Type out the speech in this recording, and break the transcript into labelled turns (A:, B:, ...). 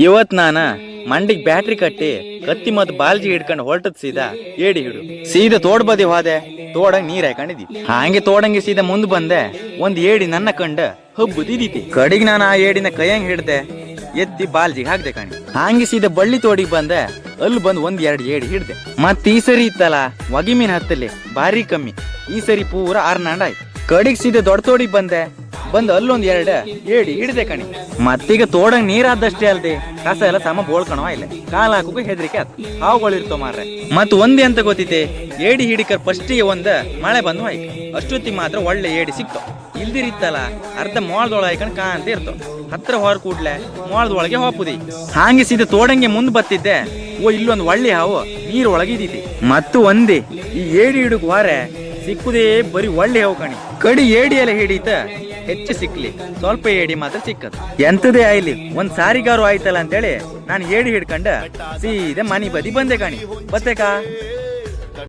A: ಇವತ್ ನಾನ ಮಂಡಿಗ್ ಬ್ಯಾಟ್ರಿ ಕಟ್ಟಿ ಕತ್ತಿ ಮತ್ ಬಾಲ್ಜಿ ಹಿಡ್ಕೊಂಡು ಹೊರಟದ್ ಸೀದಾ ಏಡಿ ಹಿಡು ಸೀದಾ ತೋಡ್ ಬದಿ ಹೋದೆ. ತೋಡಂಗ್ ನೀರ್ ಹಾಕೊಂಡಿದ್ದಿ ಹಾಗೆ ತೋಡಂಗೆ ಸೀದಾ ಮುಂದ್ ಬಂದೆ. ಒಂದ್ ಏಡಿ ನನ್ನ ಕಂಡ ಹಬ್ಬದಿದೀತಿ. ಕಡಿಗ್ ನಾನು ಆ ಏಡಿನ ಕೈಯಂಗ್ ಹಿಡ್ದೆ, ಎತ್ತಿ ಬಾಲ್ಜಿಗೆ ಹಾಕ್ದೆ ಕಣಿ. ಹಾಂಗೆ ಸೀದಾ ಬಳ್ಳಿ ತೋಡಿಗೆ ಬಂದೆ. ಅಲ್ಲಿ ಬಂದ್ ಒಂದ್ ಎರಡು ಏಡಿ ಹಿಡ್ದೆ. ಮತ್ ಈ ಸರಿ ಇತ್ತಲ್ಲ ಒಗಿ ಮೀನ್ ಹತ್ತಲ್ಲಿ ಭಾರಿ ಕಮ್ಮಿ. ಈ ಸರಿ ಪೂರ ಆರ್ನಾಂಡ ಆಯ್ತು. ಕಡಿಗ್ ಸೀದಾ ದೊಡ್ಡ ತೋಡಿಗೆ ಬಂದೆ. ಬಂದ್ ಅಲ್ಲೊಂದ್ ಎರಡು ಏಡಿ ಹಿಡ್ದೆ ಕಣಿ. ಮತ್ತೀಗ ತೋಡಂಗ್ ನೀರಾದಷ್ಟೇ ಅಲ್ದೆ ಕಸ ಎಲ್ಲ ಸಮ ಬೋಳ್ಕಣವ ಇಲ್ಲ. ಕಾಲ ಹಾಕುಕು ಹೆದ್ರಿಕೆ ಆತ್. ಹಾವುಗಳು ಇರ್ತವ ಮಾರ್ರೆ. ಮತ್ ಒಂದೇ ಅಂತ ಗೊತ್ತಿತ್ತೆ, ಏಡಿ ಹಿಡಿಕರ್ ಫಸ್ಟಿಗೆ ಒಂದ್ ಮಳೆ ಬಂದು ಆಯ್ತು. ಅಷ್ಟೊತ್ತಿಗೆ ಮಾತ್ರ ಒಳ್ಳೆ ಏಡಿ ಸಿಕ್ತವ. ಇಲ್ದಿರಿತ್ತಲ್ಲ ಅರ್ಧ ಮೋಳದೊಳ ಹಾಕೊಂಡ್ ಕಾಂತ ಇರ್ತವ. ಹತ್ರ ಹೊರ ಕೂಡ್ಲೆ ಮೋಳದೊಳಗೆ ಹೋಪುದಿ. ಹಾಗೆ ಸೀದಾ ತೋಡಂಗೆ ಮುಂದ್ ಬತ್ತಿದ್ದೆ. ಓ ಇಲ್ಲೊಂದ್ ಒಳ್ಳೆ ಹಾವು ನೀರ್ ಒಳಗಿದೀತಿ. ಮತ್ತು ಒಂದೇ ಈ ಏಡಿ ಹಿಡುಕ್ ವಾರೆ ಸಿಕ್ಕುದೇ ಬರೀ ಒಳ್ಳೆ ಹಾವು ಕಣಿ. ಕಡಿ ಏಡಿ ಎಲ್ಲ ಹಿಡೀತ ಹೆಚ್ಚು ಸಿಕ್ಲಿ, ಸ್ವಲ್ಪ ಏಡಿ ಮಾತ್ರ ಸಿಕ್ಕದು. ಎಂತದೇ ಆಯ್ಲಿ ಒಂದ್ ಸಾರಿಗಾರು ಆಯ್ತಲ್ಲ ಅಂತೇಳಿ ನಾನು ಏಡಿ ಹಿಡ್ಕೊಂಡ ಸೀದಾ ಮನಿ ಬದಿ ಬಂದೆ ಕಣಿ. ಬತ್ತೇಕಾ?